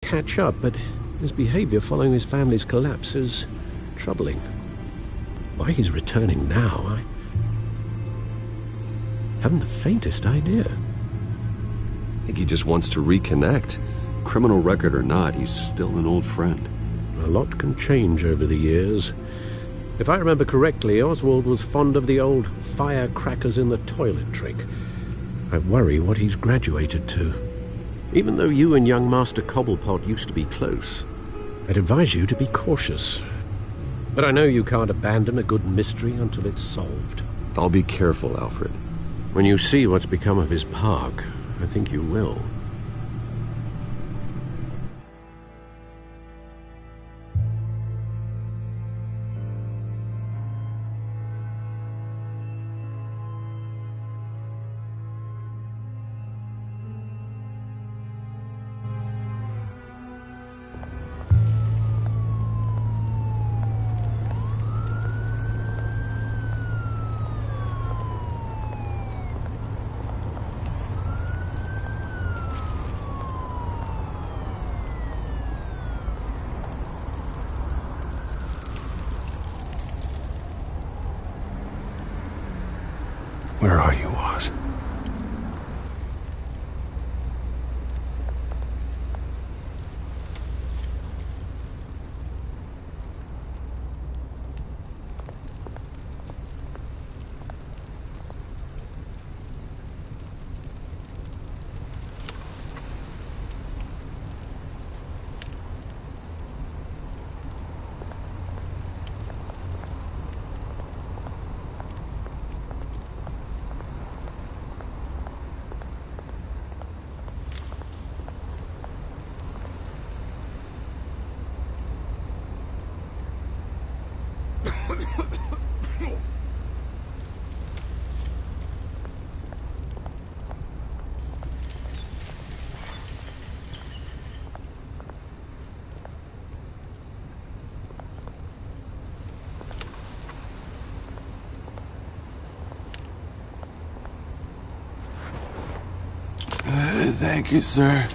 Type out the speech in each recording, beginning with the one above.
catch up, but his behavior following his family's collapse is troubling. Why he's returning now, I haven't the faintest idea. I think he just wants to reconnect. Criminal record or not, he's still an old friend. A lot can change over the years. If I remember correctly, Oswald was fond of the old firecrackers in the toilet trick. I worry what he's graduated to. Even though you and young Master Cobblepot used to be close, I'd advise you to be cautious. But I know you can't abandon a good mystery until it's solved. I'll be careful, Alfred. When you see what's become of his park, I think you will. Where are you, Oz? Thank you, sir.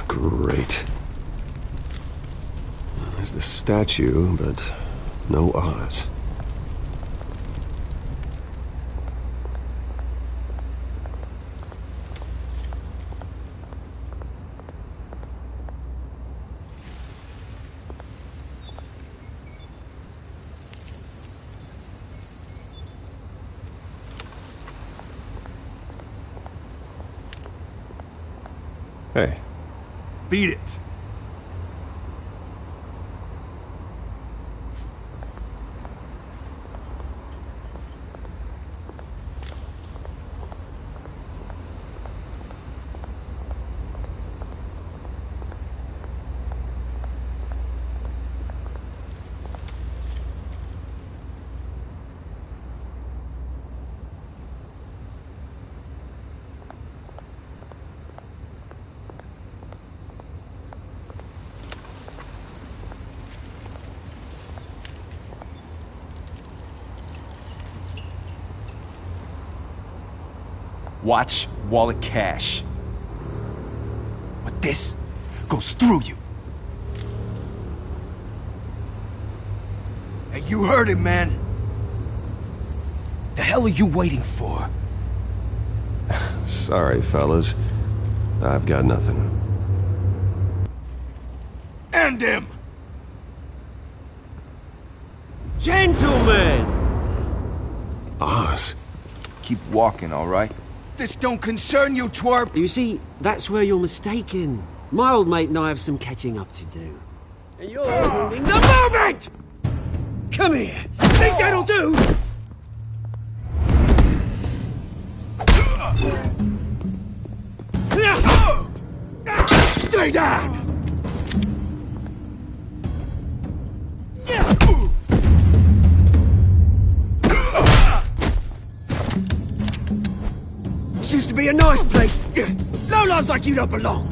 Great. There's the statue, but no Oz. Hey. Beat it. Watch wallet cash. But this goes through you. Hey, you heard it, man. The hell are you waiting for? Sorry, fellas. I've got nothing. End him! Gentlemen! Oz? Keep walking, all right? This don't concern you, twerp! You see, that's where you're mistaken. My old mate and I have some catching up to do. And you're ruining the moment! Come here. Think that'll do? Stay down! This used to be a nice place. Lowlifes like you don't belong.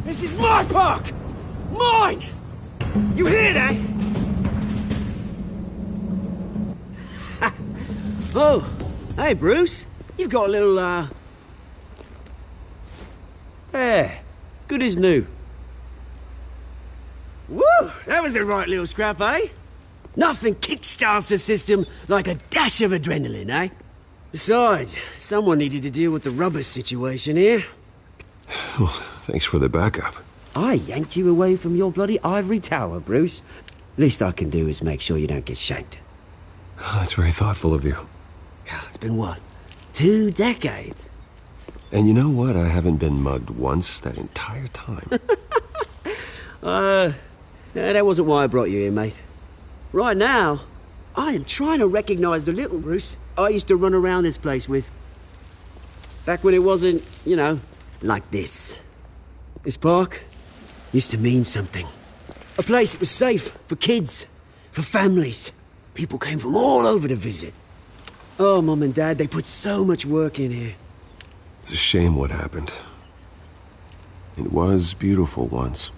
This is my park! Mine! You hear that? Oh, hey Bruce. You've got a little, There. Good as new. Woo! That was a right little scrap, eh? Nothing kickstarts the system like a dash of adrenaline, eh? Besides, someone needed to deal with the rubber situation here. Well, thanks for the backup. I yanked you away from your bloody ivory tower, Bruce. Least I can do is make sure you don't get shanked. Oh, that's very thoughtful of you. It's been what? 2 decades? And you know what? I haven't been mugged once that entire time. That wasn't why I brought you here, mate. Right now, I am trying to recognize the little Bruce I used to run around this place with. Back when it wasn't, you know, like this. This park used to mean something. A place that was safe for kids, for families. People came from all over to visit. Oh, Mum and Dad, they put so much work in here. It's a shame what happened. It was beautiful once.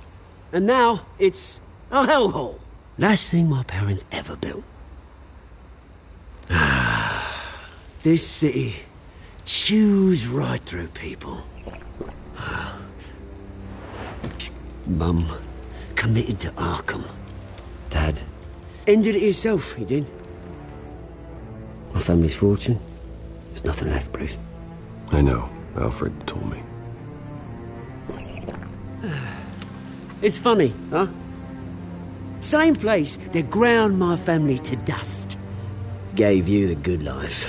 And now, it's a hellhole. Last thing my parents ever built. This city chews right through people. Mum committed to Arkham. Dad ended it himself, he did. My family's fortune, there's nothing left, Bruce. I know. Alfred told me. It's funny, huh? Same place that ground my family to dust. Gave you the good life.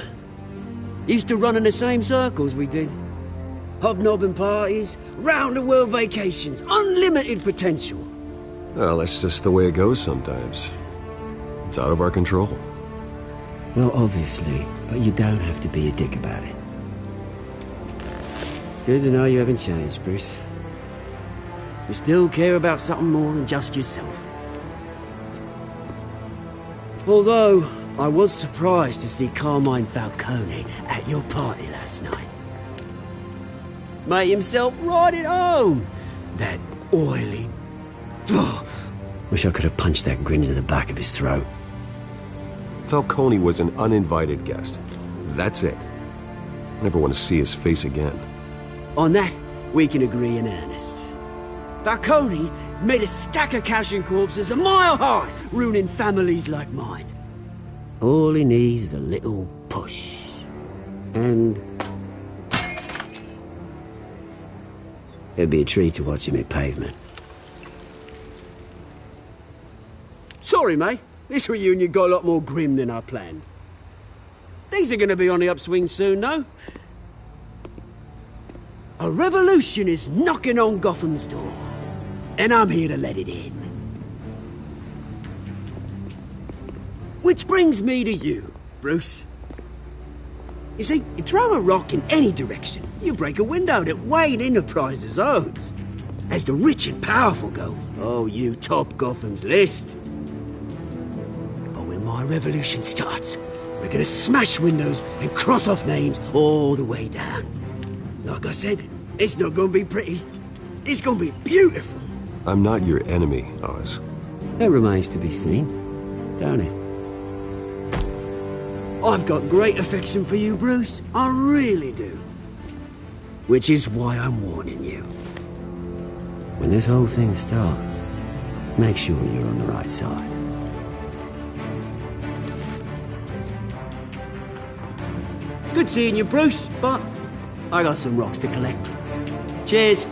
Used to run in the same circles we did. Hobnobbing parties, round-the-world vacations, unlimited potential. Well, that's just the way it goes sometimes. It's out of our control. Well, obviously, but you don't have to be a dick about it. Good to know you haven't changed, Bruce. You still care about something more than just yourself. Although, I was surprised to see Carmine Falcone at your party last night. Made himself right at home. That oily... Oh, wish I could have punched that grin into the back of his throat. Falcone was an uninvited guest. That's it. Never want to see his face again. On that, we can agree in earnest. Falcone made a stack of cash and corpses a mile high, ruining families like mine. All he needs is a little push. And... it'd be a treat to watch him hit pavement. Sorry, mate. This reunion got a lot more grim than I planned. Things are gonna be on the upswing soon, though. A revolution is knocking on Gotham's door. And I'm here to let it in. Which brings me to you, Bruce. You see, you throw a rock in any direction, you break a window that Wayne Enterprises owns. As the rich and powerful go, oh, you top Gotham's list. But when my revolution starts, we're gonna smash windows and cross off names all the way down. Like I said, it's not gonna be pretty. It's gonna be beautiful. I'm not your enemy, Oz. That remains to be seen, don't it? I've got great affection for you, Bruce. I really do. Which is why I'm warning you. When this whole thing starts, make sure you're on the right side. Good seeing you, Bruce, but I got some rocks to collect. Cheers.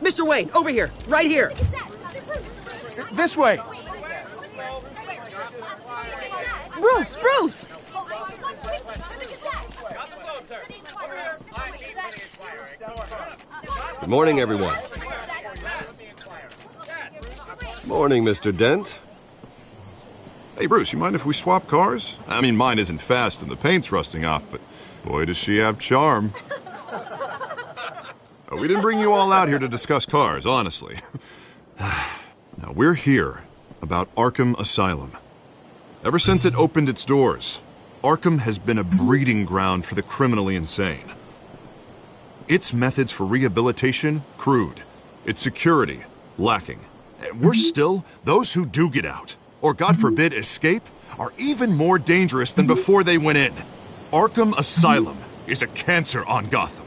Mr. Wayne, over here, right here. This way. Bruce! Good morning, everyone. Morning, Mr. Dent. Hey, Bruce, you mind if we swap cars? I mean, mine isn't fast and the paint's rusting off, but boy, does she have charm. We didn't bring you all out here to discuss cars, honestly. Now, we're here about Arkham Asylum. Ever since it opened its doors, Arkham has been a breeding ground for the criminally insane. Its methods for rehabilitation, crude. Its security, lacking. Worse still, those who do get out, or God forbid escape, are even more dangerous than before they went in. Arkham Asylum is a cancer on Gotham.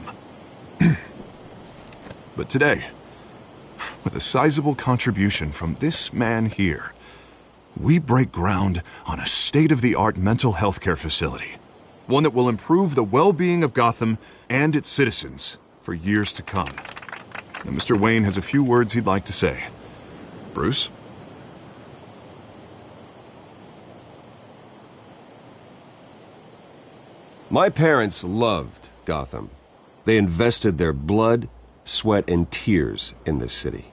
But today, with a sizable contribution from this man here, we break ground on a state-of-the-art mental health care facility. One that will improve the well-being of Gotham and its citizens for years to come. And Mr. Wayne has a few words he'd like to say. Bruce? My parents loved Gotham. They invested their blood, sweat, and tears in this city.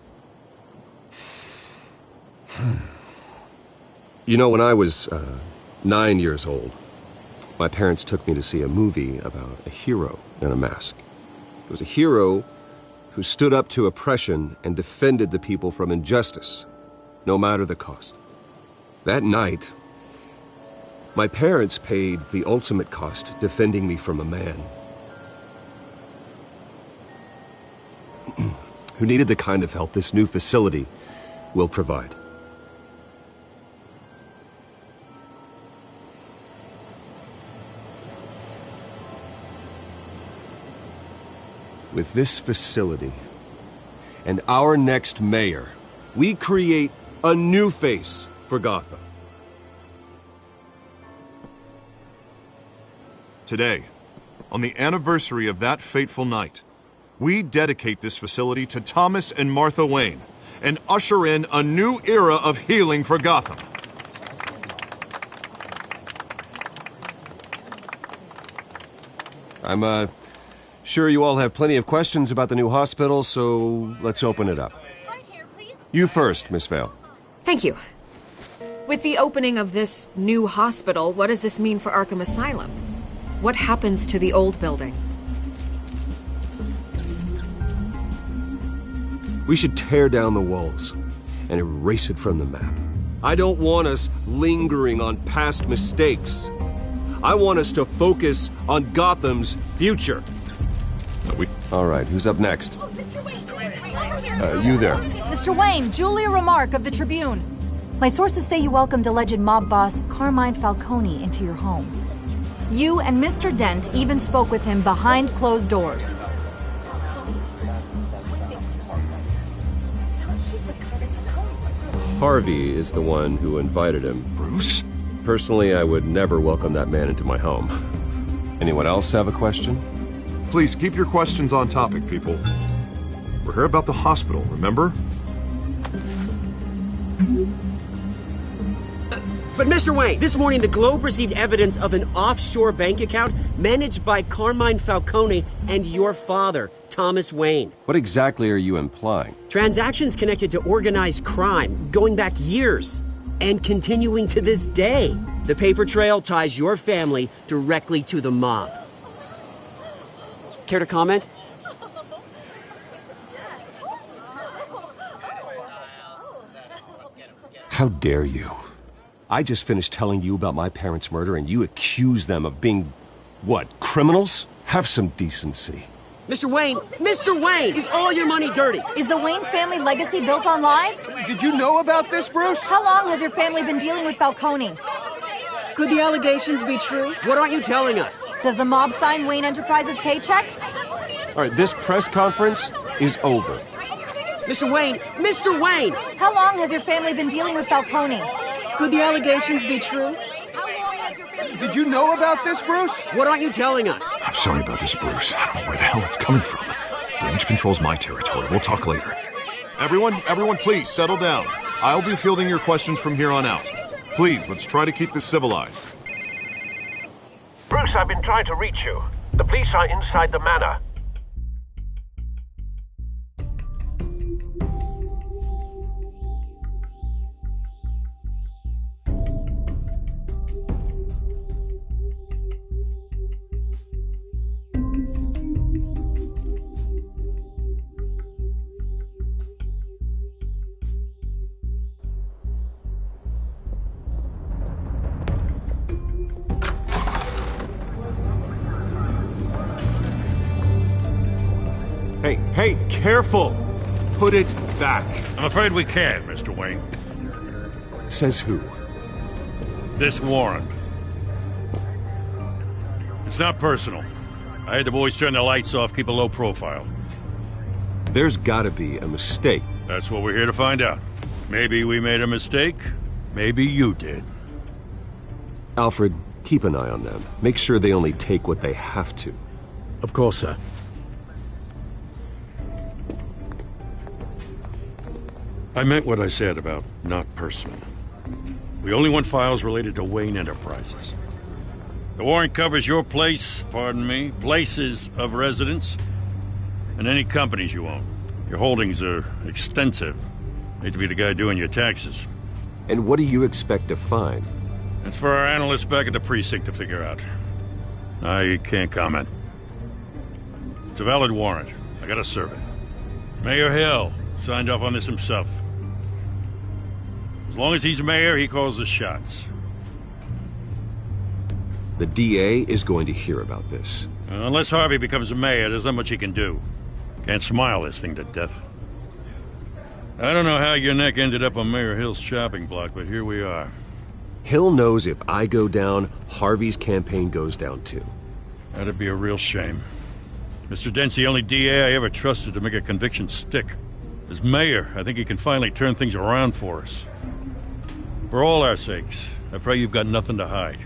You know, when I was 9 years old, my parents took me to see a movie about a hero in a mask. It was a hero who stood up to oppression and defended the people from injustice, no matter the cost. That night, my parents paid the ultimate cost defending me from a man who needed the kind of help this new facility will provide. With this facility and our next mayor, we create a new face for Gotham. Today, on the anniversary of that fateful night, we dedicate this facility to Thomas and Martha Wayne and usher in a new era of healing for Gotham. I'm sure you all have plenty of questions about the new hospital, so let's open it up. You first, Miss Vale. Thank you. With the opening of this new hospital, what does this mean for Arkham Asylum? What happens to the old building? We should tear down the walls and erase it from the map. I don't want us lingering on past mistakes. I want us to focus on Gotham's future. All right, who's up next? You there. Mr. Wayne, Julia Remark of the Tribune. My sources say you welcomed alleged mob boss Carmine Falcone into your home. You and Mr. Dent even spoke with him behind closed doors. Harvey is the one who invited him. Bruce? Personally, I would never welcome that man into my home. Anyone else have a question? Please keep your questions on topic, people. We're here about the hospital, remember? But Mr. Wayne, this morning the Globe received evidence of an offshore bank account managed by Carmine Falcone and your father, Thomas Wayne. What exactly are you implying? Transactions connected to organized crime, going back years, and continuing to this day. The paper trail ties your family directly to the mob. Care to comment? How dare you? I just finished telling you about my parents' murder and you accuse them of being, what, criminals? Have some decency. Mr. Wayne, is all your money dirty? Is the Wayne family legacy built on lies? Did you know about this, Bruce? How long has your family been dealing with Falcone? Could the allegations be true? What aren't you telling us? Does the mob sign Wayne Enterprises paychecks? All right, this press conference is over. Mr. Wayne! How long has your family been dealing with Falcone? Could the allegations be true? Did you know about this, Bruce? What aren't you telling us? I'm sorry about this, Bruce. I don't know where the hell it's coming from. Damage control's my territory. We'll talk later. Everyone, please settle down. I'll be fielding your questions from here on out. Please, let's try to keep this civilized. Bruce, I've been trying to reach you. The police are inside the manor. Hey, careful! Put it back. I'm afraid we can't, Mr. Wayne. Says who? This warrant. It's not personal. I had the boys turn the lights off, keep a low profile. There's gotta be a mistake. That's what we're here to find out. Maybe we made a mistake. Maybe you did. Alfred, keep an eye on them. Make sure they only take what they have to. Of course, sir. I meant what I said about not personal. We only want files related to Wayne Enterprises. The warrant covers your place, pardon me, places of residence, and any companies you own. Your holdings are extensive. Hate to be the guy doing your taxes. And what do you expect to find? That's for our analysts back at the precinct to figure out. I can't comment. It's a valid warrant. I gotta serve it. Mayor Hill signed off on this himself. As long as he's mayor, he calls the shots. The DA is going to hear about this. Unless Harvey becomes mayor, there's not much he can do. Can't smile this thing to death. I don't know how your neck ended up on Mayor Hill's shopping block, but here we are. Hill knows if I go down, Harvey's campaign goes down too. That'd be a real shame. Mr. Dent's the only DA I ever trusted to make a conviction stick. As mayor, I think he can finally turn things around for us. For all our sakes, I pray you've got nothing to hide.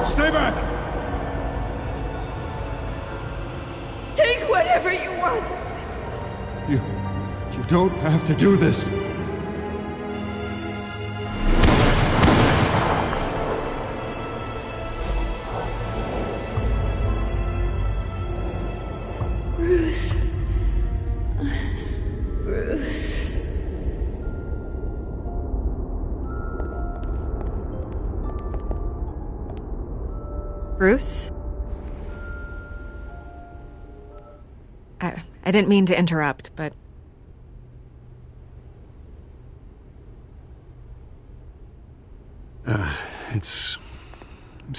Stay back! Take whatever you want. You don't have to do this. Bruce. Bruce. Bruce? I didn't mean to interrupt, but... It's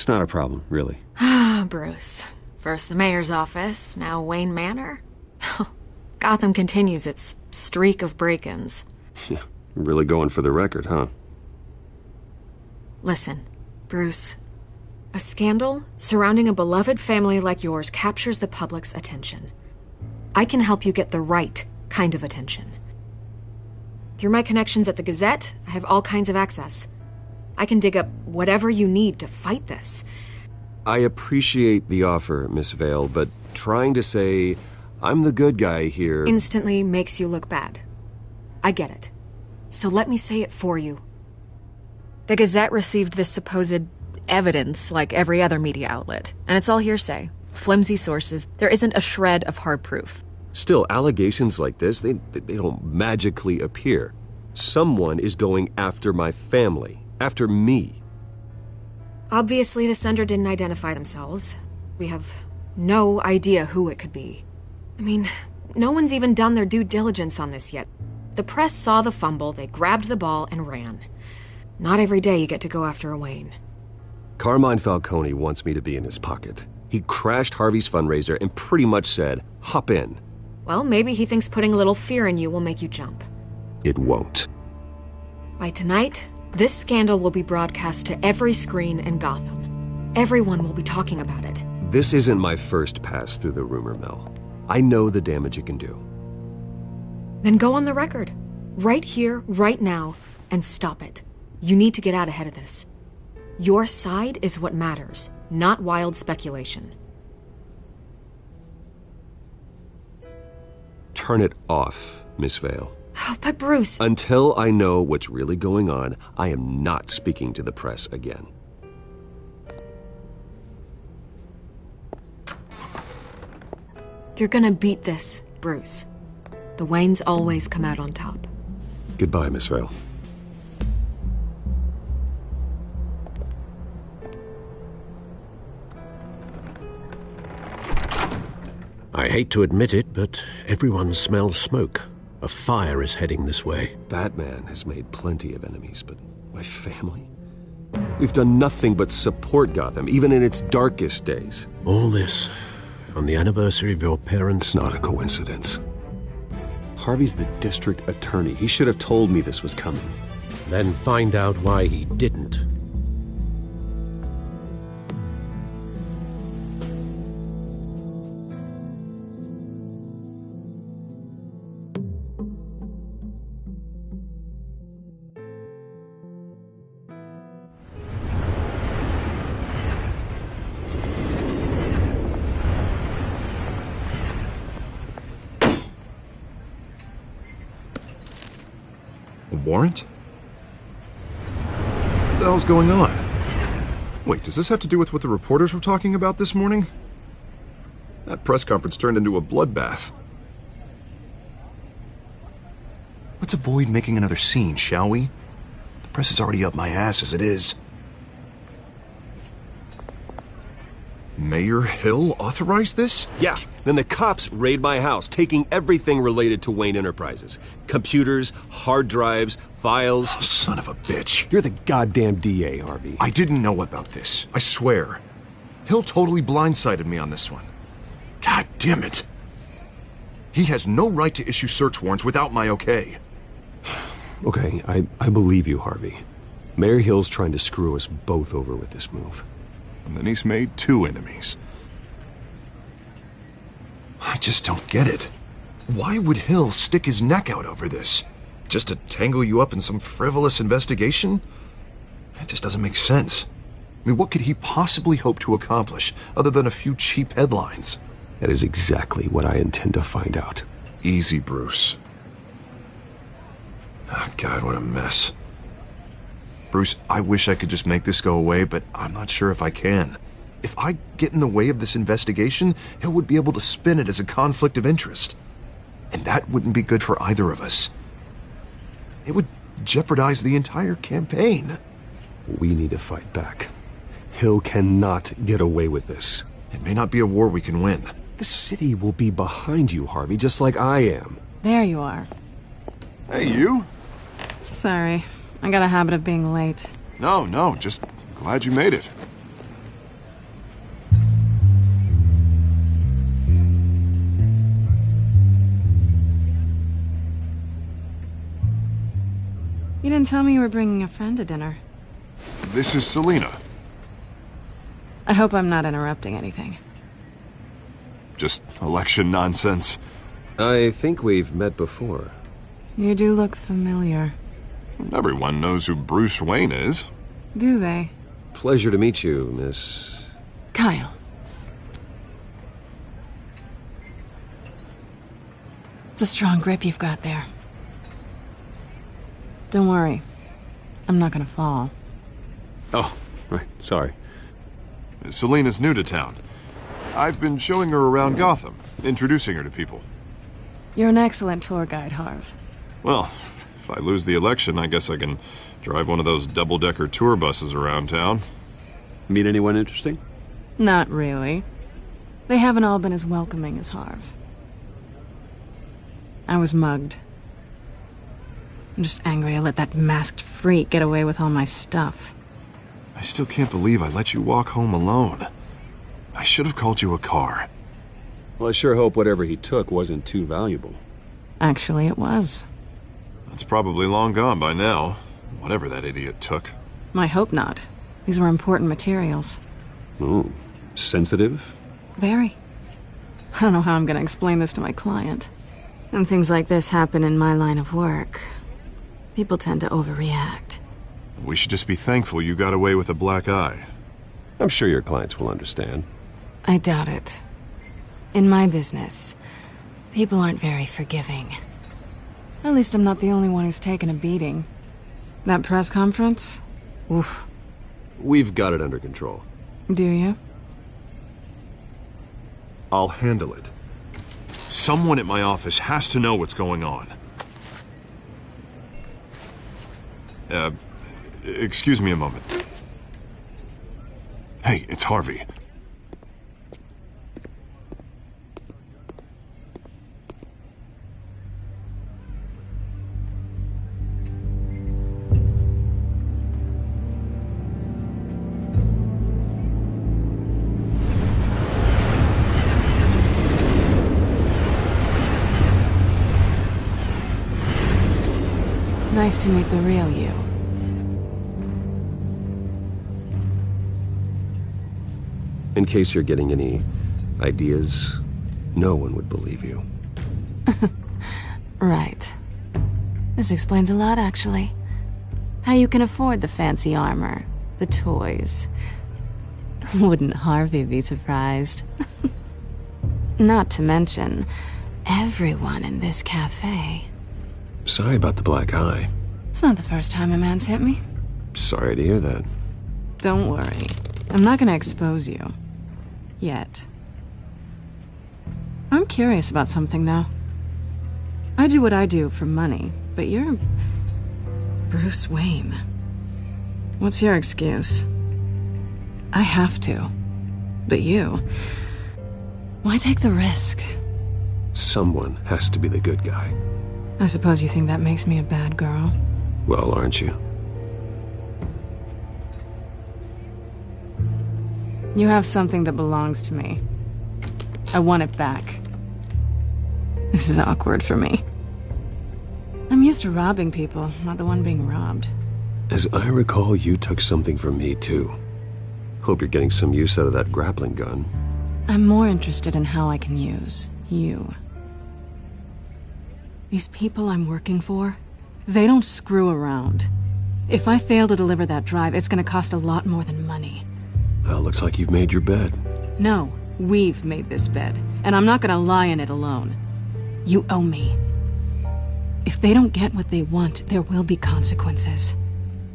not a problem, really. Ah, Bruce. First the mayor's office, now Wayne Manor. Gotham continues its streak of break-ins. Yeah, really going for the record, huh? Listen, Bruce. A scandal surrounding a beloved family like yours captures the public's attention. I can help you get the right kind of attention. Through my connections at the Gazette, I have all kinds of access. I can dig up whatever you need to fight this. I appreciate the offer, Miss Vale, but trying to say I'm the good guy here instantly makes you look bad. I get it. So let me say it for you. The Gazette received this supposed evidence like every other media outlet, and it's all hearsay. Flimsy sources. There isn't a shred of hard proof. Still, allegations like this, they don't magically appear. Someone is going after my family, after me. Obviously, the sender didn't identify themselves. We have no idea who it could be. I mean, no one's even done their due diligence on this yet. The press saw the fumble, they grabbed the ball and ran. Not every day you get to go after a Wayne. Carmine Falcone wants me to be in his pocket. He crashed Harvey's fundraiser and pretty much said, hop in. Well, maybe he thinks putting a little fear in you will make you jump. It won't. By tonight, this scandal will be broadcast to every screen in Gotham. Everyone will be talking about it. This isn't my first pass through the rumor mill. I know the damage it can do. Then go on the record. Right here, right now, and stop it. You need to get out ahead of this. Your side is what matters, not wild speculation. Turn it off, Miss Vale. Oh, but Bruce... Until I know what's really going on, I am not speaking to the press again. You're gonna beat this, Bruce. The Waynes always come out on top. Goodbye, Miss Vale. I hate to admit it, but everyone smells smoke. A fire is heading this way. Batman has made plenty of enemies, but my family? We've done nothing but support Gotham, even in its darkest days. All this on the anniversary of your parents'... It's not a coincidence. Harvey's the district attorney. He should have told me this was coming. Then find out why he didn't. Warrant? What the hell's going on? Wait, does this have to do with what the reporters were talking about this morning? That press conference turned into a bloodbath. Let's avoid making another scene, shall we? The press is already up my ass as it is. Mayor Hill authorized this? Yeah, then the cops raid my house, taking everything related to Wayne Enterprises. Computers, hard drives, files. Oh, son of a bitch. You're the goddamn DA, Harvey. I didn't know about this. I swear. Hill totally blindsided me on this one. God damn it. He has no right to issue search warrants without my okay. Okay, I believe you, Harvey. Mayor Hill's trying to screw us both over with this move. And then he's made 2 enemies. I just don't get it. Why would Hill stick his neck out over this? Just to tangle you up in some frivolous investigation? It just doesn't make sense. I mean, what could he possibly hope to accomplish other than a few cheap headlines? That is exactly what I intend to find out. Easy, Bruce. Oh, God, what a mess. Bruce, I wish I could just make this go away, but I'm not sure if I can. If I get in the way of this investigation, Hill would be able to spin it as a conflict of interest. And that wouldn't be good for either of us. It would jeopardize the entire campaign. We need to fight back. Hill cannot get away with this. It may not be a war we can win. The city will be behind you, Harvey, just like I am. There you are. Hey, you? Sorry. I got a habit of being late. No, just glad you made it. You didn't tell me you were bringing a friend to dinner. This is Selena. I hope I'm not interrupting anything. Just election nonsense. I think we've met before. You do look familiar. Everyone knows who Bruce Wayne is. Do they? Pleasure to meet you, Miss... Kyle. It's a strong grip you've got there. Don't worry. I'm not gonna fall. Oh, right. Sorry. Selena's new to town. I've been showing her around Gotham, introducing her to people. You're an excellent tour guide, Harv. Well, if I lose the election, I guess I can drive one of those double-decker tour buses around town. Meet anyone interesting? Not really. They haven't all been as welcoming as Harv. I was mugged. I'm just angry I let that masked freak get away with all my stuff. I still can't believe I let you walk home alone. I should have called you a car. Well, I sure hope whatever he took wasn't too valuable. Actually, it was. That's probably long gone by now, whatever that idiot took. I hope not. These were important materials. Ooh, sensitive? Very. I don't know how I'm gonna explain this to my client. When things like this happen in my line of work, people tend to overreact. We should just be thankful you got away with a black eye. I'm sure your clients will understand. I doubt it. In my business, people aren't very forgiving. At least I'm not the only one who's taken a beating. That press conference? Oof. We've got it under control. Do you? I'll handle it. Someone at my office has to know what's going on. Excuse me a moment. Hey, it's Harvey. Nice to meet the real you. In case you're getting any ideas, no one would believe you. Right. This explains a lot, actually. How you can afford the fancy armor, the toys. Wouldn't Harvey be surprised? Not to mention, everyone in this cafe. Sorry about the black eye. It's not the first time a man's hit me. Sorry to hear that. Don't worry. I'm not gonna expose you. Yet. I'm curious about something, though. I do what I do for money, but you're... Bruce Wayne. What's your excuse? I have to. But you... Why take the risk? Someone has to be the good guy. I suppose you think that makes me a bad girl. Well, aren't you? You have something that belongs to me. I want it back. This is awkward for me. I'm used to robbing people, not the one being robbed. As I recall, you took something from me, too. Hope you're getting some use out of that grappling gun. I'm more interested in how I can use you. These people I'm working for, they don't screw around. If I fail to deliver that drive, it's gonna cost a lot more than money. Well, looks like you've made your bed. No, we've made this bed, and I'm not gonna lie in it alone. You owe me. If they don't get what they want, there will be consequences.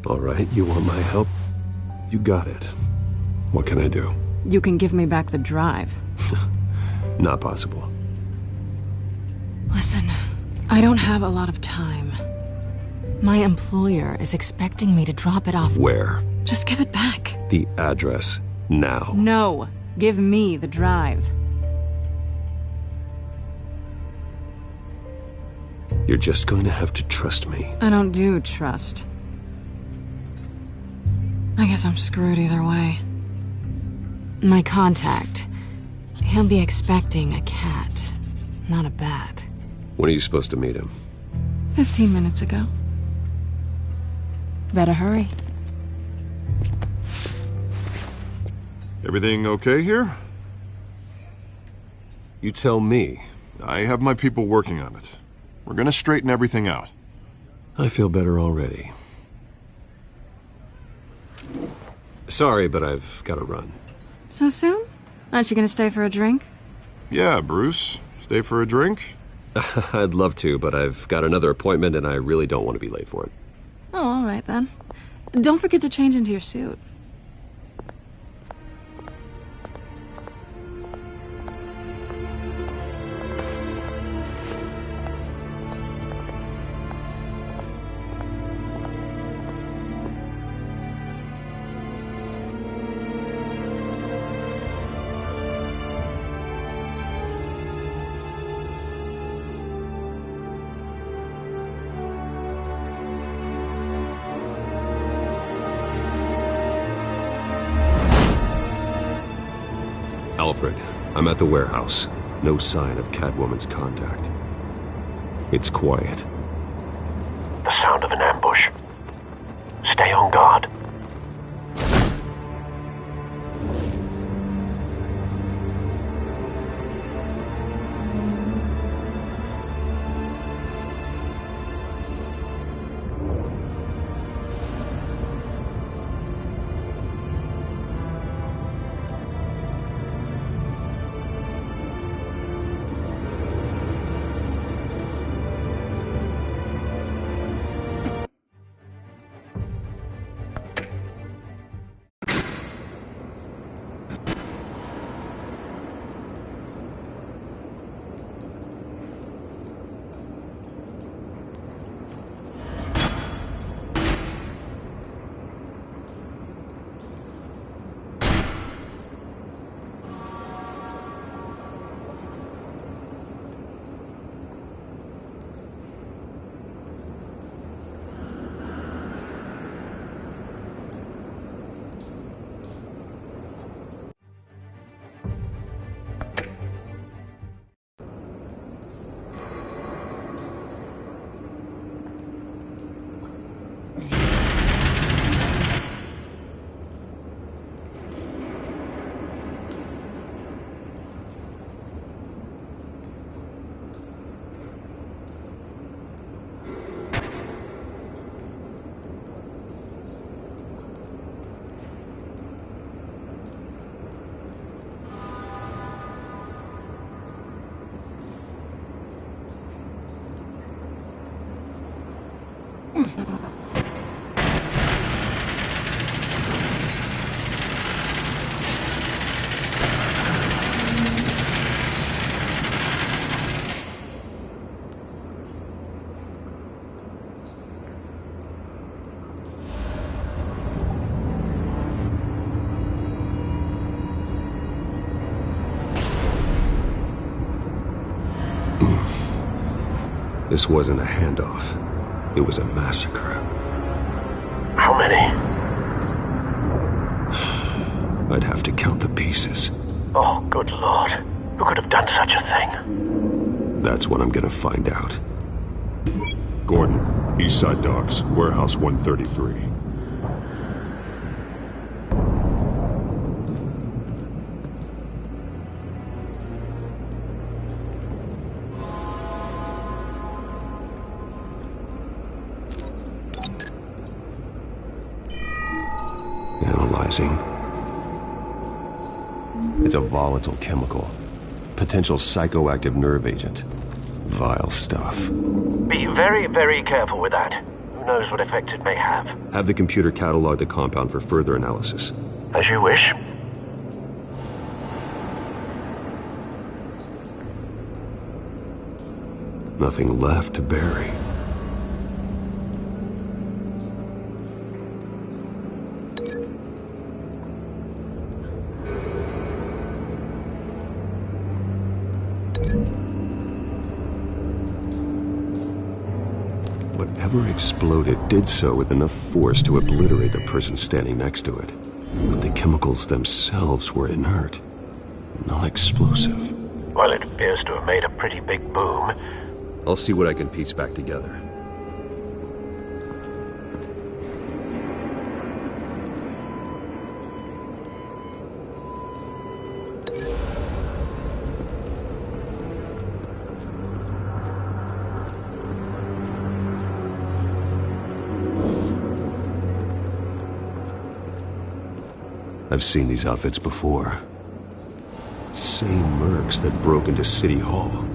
All right, you want my help? You got it. What can I do? You can give me back the drive. Not possible. Listen, I don't have a lot of time. My employer is expecting me to drop it off. Where? Just give it back. The address, now. No, give me the drive. You're just going to have to trust me. I don't do trust. I guess I'm screwed either way. My contact, he'll be expecting a cat, not a bat. When are you supposed to meet him? 15 minutes ago. Better hurry. Everything okay here? You tell me. I have my people working on it. We're gonna straighten everything out. I feel better already. Sorry, but I've got to run. So soon? Aren't you gonna stay for a drink? Yeah, Bruce. Stay for a drink? I'd love to, but I've got another appointment and I really don't want to be late for it. Oh, all right then. Don't forget to change into your suit. Alfred, I'm at the warehouse. No sign of Catwoman's contact. It's quiet. The sound of an ambush. Stay on guard. This wasn't a handoff. It was a massacre. How many? I'd have to count the pieces. Oh, good Lord. Who could have done such a thing? That's what I'm gonna find out. Gordon, Eastside Docks, Warehouse 133. Analyzing. It's a volatile chemical. Potential psychoactive nerve agent. Vile stuff. Be very, very careful with that. Who knows what effect it may have. Have the computer catalog the compound for further analysis. As you wish. Nothing left to bury. Whatever exploded did so with enough force to obliterate the person standing next to it. But the chemicals themselves were inert, non-explosive. Well, it appears to have made a pretty big boom. I'll see what I can piece back together. I've seen these outfits before. Same mercs that broke into City Hall.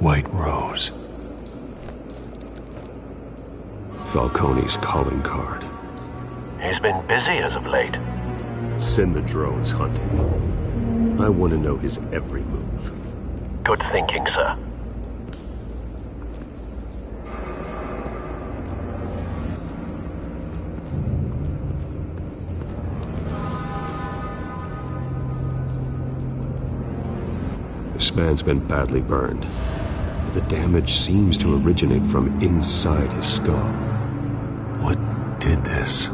White Rose. Falcone's calling card. He's been busy as of late. Send the drones hunting. I want to know his every move. Good thinking, sir. This man's been badly burned. The damage seems to originate from inside his skull. What did this?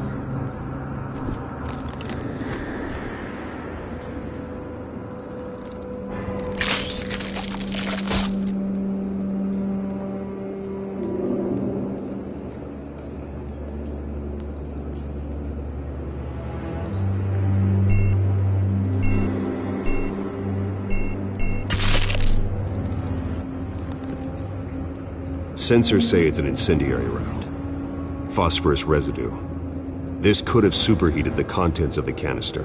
Sensors say it's an incendiary round. Phosphorus residue. This could have superheated the contents of the canister.